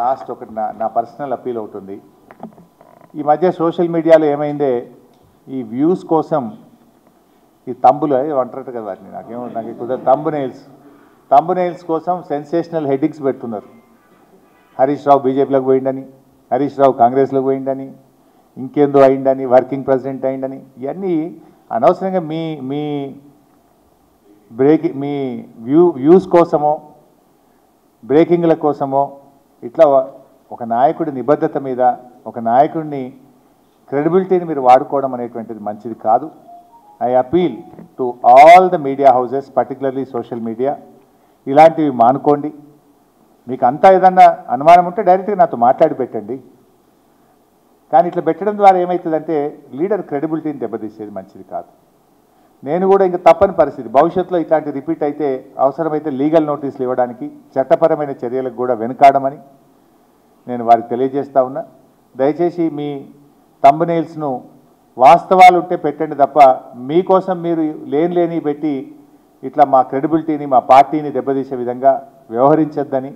Last ఒకటి నా personal appeal అవుతుంది. ఈ మధ్య సోషల్ మీడియాలో ఏమైందే ఈ వ్యూస్ కోసం ఈ తంబులు అంటారు కదా వాటిని, నాకు కుదరదు, తంబునైల్స్ కోసం సెన్సేషనల్ హెడ్డింగ్స్ పెడుతున్నారు. హరీష్ రావు బీజేపీలోకి పోయిండని, హరీష్ రావు కాంగ్రెస్లోకి పోయిండని, ఇంకేందో అయిందని, వర్కింగ్ ప్రెసిడెంట్ అయిందని, ఇవన్నీ అనవసరంగా మీ వ్యూస్ కోసమో బ్రేకింగ్ల కోసమో ఇట్లా ఒక నాయకుడి నిబద్ధత మీద, ఒక నాయకుడిని క్రెడిబిలిటీని మీరు వాడుకోవడం అనేటువంటిది మంచిది కాదు. I appeal to all the media houses, particularly social media, ఇలాంటివి మానుకోండి. మీకు అంతా ఏదన్నా అనుమానం ఉంటే డైరెక్ట్గా నాతో మాట్లాడి పెట్టండి. కానీ ఇట్లా పెట్టడం ద్వారా ఏమవుతుందంటే లీడర్ క్రెడిబిలిటీని దెబ్బతీసేది మంచిది కాదు. నేను కూడా ఇంకా తప్పని పరిస్థితి, భవిష్యత్తులో ఇట్లాంటి రిపీట్ అయితే అవసరమైతే లీగల్ నోటీసులు ఇవ్వడానికి, చట్టపరమైన చర్యలకు కూడా వెనుకాడమని నేను వారికి తెలియజేస్తా ఉన్నా. దయచేసి మీ థంబ్నెయిల్స్ను వాస్తవాలు ఉంటే పెట్టండి తప్ప మీకోసం మీరు లేని పెట్టి ఇట్లా మా క్రెడిబిలిటీని, మా పార్టీని దెబ్బతీసే విధంగా వ్యవహరించొద్దని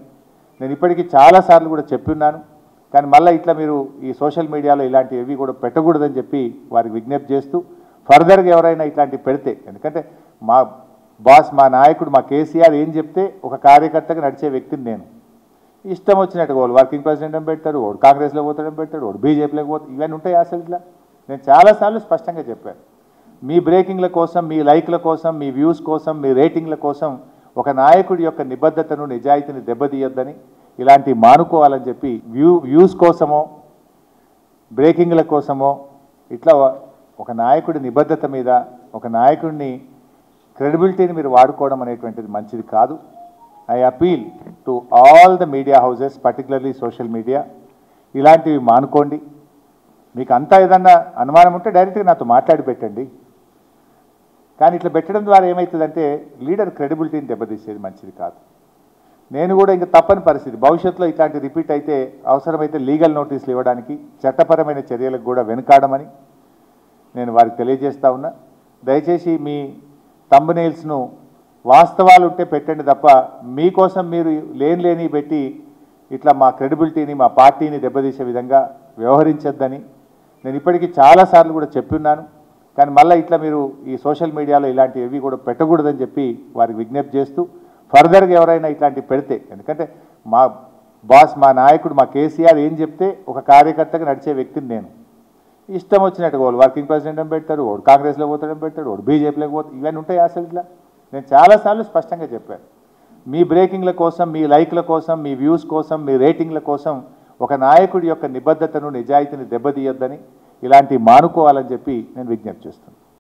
నేను ఇప్పటికీ చాలాసార్లు కూడా చెప్పున్నాను. కానీ మళ్ళీ ఇట్లా మీరు ఈ సోషల్ మీడియాలో ఇలాంటివి కూడా పెట్టకూడదని చెప్పి వారికి విజ్ఞప్తి చేస్తూ, ఫర్దర్గా ఎవరైనా ఇట్లాంటివి పెడితే, ఎందుకంటే మా బాస్, మా నాయకుడు, మా కేసీఆర్ ఏం చెప్తే ఒక కార్యకర్తగా నడిచే వ్యక్తిని నేను. ఇష్టం వచ్చినట్టుగా వాళ్ళు వర్కింగ్ ప్రెసిడెంట్ అని పెడతాడు, వాడు కాంగ్రెస్లో పోతాడని పెడతాడు, వాడు బీజేపీలోకి పోతాడు, ఇవన్నీ ఉంటాయి అసలు. ఇట్లా నేను చాలాసార్లు స్పష్టంగా చెప్పాను, మీ బ్రేకింగ్ల కోసం, మీ లైక్ల కోసం, మీ వ్యూస్ కోసం, మీ రేటింగ్ల కోసం ఒక నాయకుడి యొక్క నిబద్ధతను, నిజాయితీని దెబ్బతీయొద్దని, ఇలాంటివి మానుకోవాలని చెప్పి వ్యూస్ కోసమో బ్రేకింగ్ల కోసమో ఇట్లా ఒక నాయకుడి నిబద్ధత మీద, ఒక నాయకుడిని క్రెడిబిలిటీని మీరు వాడుకోవడం అనేటువంటిది మంచిది కాదు. I appeal to all the media houses, particularly social media, ఇలాంటివి మానుకోండి. మీకు అంతా ఏదన్నా అనుమానం ఉంటే డైరెక్ట్గా నాతో మాట్లాడి పెట్టండి. కానీ ఇట్లా పెట్టడం ద్వారా ఏమవుతుందంటే లీడర్ క్రెడిబిలిటీని దెబ్బతీసేది మంచిది కాదు. నేను కూడా ఇంకా తప్పని పరిస్థితి, భవిష్యత్తులో ఇట్లాంటి రిపీట్ అయితే అవసరమైతే లీగల్ నోటీసులు ఇవ్వడానికి, చట్టపరమైన చర్యలకు కూడా వెనుకాడమని నేను వారికి తెలియజేస్తా ఉన్నా. దయచేసి మీ థంబ్నెయిల్స్ను వాస్తవాలు ఉంటే పెట్టండి తప్ప మీకోసం మీరు లేని పెట్టి ఇట్లా మా క్రెడిబిలిటీని, మా పార్టీని దెబ్బతీసే విధంగా వ్యవహరించొద్దని నేను ఇప్పటికీ చాలాసార్లు కూడా చెప్పున్నాను. కానీ మళ్ళీ ఇట్లా మీరు ఈ సోషల్ మీడియాలో ఇలాంటివి కూడా పెట్టకూడదని చెప్పి వారికి విజ్ఞప్తి చేస్తూ, ఫర్దర్గా ఎవరైనా ఇట్లాంటివి పెడితే, ఎందుకంటే మా బాస్, మా నాయకుడు, మా కేసీఆర్ ఏం చెప్తే ఒక కార్యకర్తగా నడిచే వ్యక్తిని నేను. ఇష్టం వచ్చినట్టుగా వాళ్ళు వర్కింగ్ ప్రెసిడెంట్ అని పెడతాడు, వాడు కాంగ్రెస్లో పోతాడని పెడతాడు, వాడు బీజేపీలోకి పోతాడు, ఇవన్నీ ఉంటాయి అసలు. ఇట్లా నేను చాలాసార్లు స్పష్టంగా చెప్పాను, మీ బ్రేకింగ్ల కోసం, మీ లైక్ల కోసం, మీ వ్యూస్ కోసం, మీ రేటింగ్ల కోసం ఒక నాయకుడి యొక్క నిబద్ధతను, నిజాయితీని దెబ్బతీయొద్దని, ఇలాంటివి మానుకోవాలని చెప్పి నేను విజ్ఞప్తి చేస్తున్నాను.